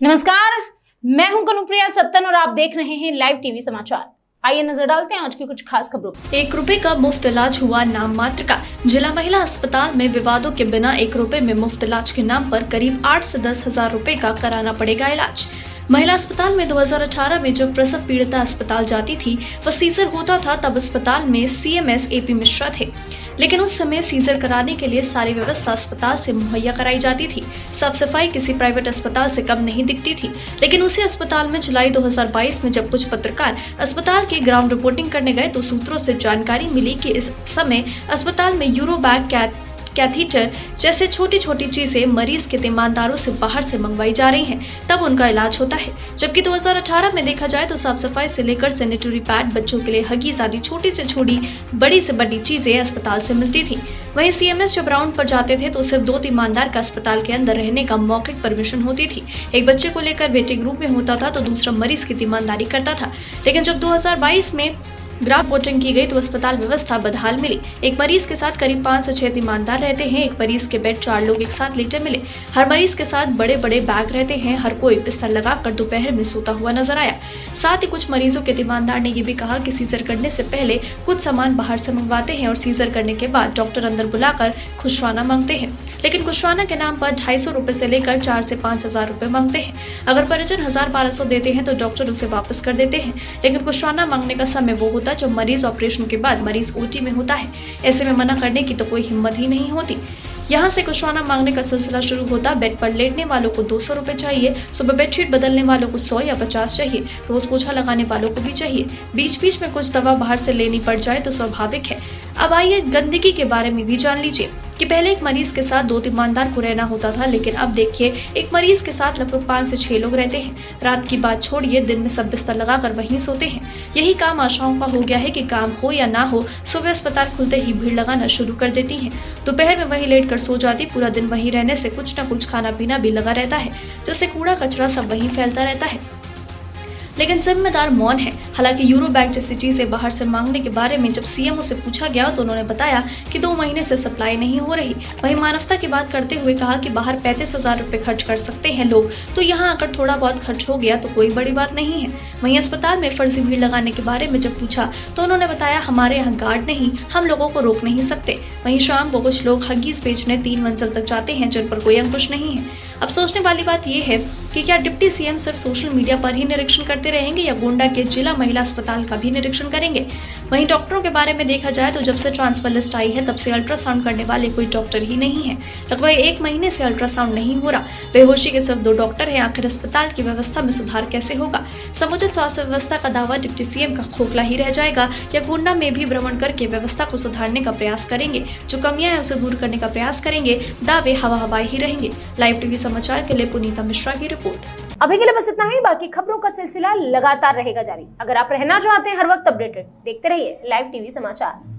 नमस्कार, मैं हूं कनुप्रिया सत्तन और आप देख रहे हैं लाइव टीवी समाचार। आइए नजर डालते हैं आज की कुछ खास खबरों। 1 रुपए का मुफ्त इलाज हुआ नाम मात्र का। जिला महिला अस्पताल में विवादों के बिना 1 रुपए में मुफ्त इलाज के नाम पर करीब 8 से 10 हजार रुपए का कराना पड़ेगा इलाज। महिला अस्पताल में 2018 में जब प्रसव पीड़िता अस्पताल जाती थी व सीजर होता था तब अस्पताल में CMS AP मिश्रा थे, लेकिन उस समय सीजर कराने के लिए सारी व्यवस्था अस्पताल से मुहैया कराई जाती थी। साफ सफाई किसी प्राइवेट अस्पताल से कम नहीं दिखती थी। लेकिन उसी अस्पताल में जुलाई 2022 में जब कुछ पत्रकार अस्पताल की ग्राउंड रिपोर्टिंग करने गए तो सूत्रों से जानकारी मिली कि इस समय अस्पताल में यूरोबैग कैथीटर जैसे छोटी छोटी चीजें मरीज के तीमानदारों से बाहर से मंगवाई जा रही हैं, तब उनका इलाज होता है। जबकि 2018 में देखा जाए तो साफ सफाई से लेकर सैनिटरी पैड, बच्चों के लिए हगीज आदि छोटी से छोटी, बड़ी से बड़ी चीजें अस्पताल से मिलती थी। वहीं CMS जब राउंड पर जाते थे तो सिर्फ 2 तीमानदार का अस्पताल के अंदर रहने का मौखिक परमिशन होती थी। एक बच्चे को लेकर वेटिंग रूम में होता था तो दूसरा मरीज की तीमानदारी करता था। लेकिन जब 2022 में ग्राफ वोटिंग की गई तो अस्पताल व्यवस्था बदहाल मिली। एक मरीज के साथ करीब 5 से 6 तीमानदार रहते हैं। एक मरीज के बेड 4 लोग एक साथ लेटे मिले। हर मरीज के साथ बड़े बड़े बैग रहते हैं। हर कोई बिस्तर लगाकर दोपहर में सोता हुआ नजर आया। साथ ही कुछ मरीजों के तीमानदार ने ये भी कहा कि सीजर करने से पहले कुछ सामान बाहर से मंगवाते हैं और सीजर करने के बाद डॉक्टर अंदर बुलाकर खुशवाना मांगते हैं। लेकिन खुशवाना के नाम पर 250 रुपए से लेकर 4 से 5 हजार रुपए मांगते हैं। अगर परिजन 1000-1200 देते हैं तो डॉक्टर उसे वापस कर देते हैं। लेकिन खुशवाना मांगने का समय वो होता जब मरीज ऑपरेशन के बाद मरीज OT में होता है। ऐसे में मना करने की तो कोई हिम्मत ही नहीं होती। यहाँ से खुशवाना मांगने का सिलसिला शुरू होता। बेड पर लेटने वालों को 200 रुपए चाहिए, सुबह बेडशीट बदलने वालों को 100 या 50 चाहिए, रोज पोछा लगाने वालों को भी चाहिए। बीच बीच में कुछ दवा बाहर से लेनी पड़ जाए तो स्वाभाविक है। अब आइए गंदगी के बारे में भी जान लीजिए कि पहले एक मरीज के साथ 2 तीमानदार को रहना होता था, लेकिन अब देखिए एक मरीज के साथ लगभग 5 से 6 लोग रहते हैं। रात की बात छोड़िए, दिन में सब बिस्तर लगाकर वहीं सोते हैं। यही काम आशाओं का हो गया है कि काम हो या ना हो, सुबह अस्पताल खुलते ही भीड़ लगाना शुरू कर देती हैं। दोपहर में वहीं लेट कर सो जाती। पूरा दिन वहीं रहने से कुछ न कुछ खाना पीना भी लगा रहता है, जिससे कूड़ा कचरा सब वहीं फैलता रहता है। लेकिन जिम्मेदार मौन है। हालांकि यूरोबैग जैसी चीजें बाहर से मांगने के बारे में जब CMO से पूछा गया तो उन्होंने बताया कि 2 महीने से सप्लाई नहीं हो रही। वहीं मानवता की बात करते हुए कहा कि बाहर 35 हजार रुपए खर्च कर सकते हैं लोग, तो यहाँ आकर थोड़ा बहुत खर्च हो गया तो कोई बड़ी बात नहीं है। वहीं अस्पताल में फर्जी भीड़ लगाने के बारे में जब पूछा तो उन्होंने बताया, हमारे यहाँ गार्ड नहीं, हम लोगों को रोक नहीं सकते। वहीं शाम को कुछ लोग हगीज बेचने 3 मंजिल तक जाते हैं जिन पर कोई अंकुश नहीं है। अब सोचने वाली बात यह है कि क्या डिप्टी CM सिर्फ सोशल मीडिया पर ही निरीक्षण करते रहेंगे या गोंडा के जिला महिला अस्पताल का भी निरीक्षण करेंगे। वहीं डॉक्टरों के बारे में देखा जाए तो जब से ट्रांसफर लिस्ट आई है तब से अल्ट्रासाउंड करने वाले कोई डॉक्टर ही नहीं है। लगभग 1 महीने से अल्ट्रासाउंड नहीं हो रहा। बेहोशी के सिर्फ 2 डॉक्टर हैं। आखिर अस्पताल की व्यवस्था में सुधार कैसे होगा? समुचित स्वास्थ्य व्यवस्था का दावा डिप्टी CM का खोखला ही रह जाएगा या गोंडा में भी भ्रमण करके व्यवस्था को सुधारने का प्रयास करेंगे? जो कमियां है उसे दूर करने का प्रयास करेंगे? दावे हवा हवाई ही रहेंगे। लाइव टीवी समाचार के लिए पुनीता मिश्रा की रिपोर्ट। अभी के लिए बस इतना ही। बाकी खबरों का सिलसिला लगातार रहेगा जारी। अगर आप रहना चाहते हैं हर वक्त अपडेटेड, देखते रहिए लाइव टीवी समाचार।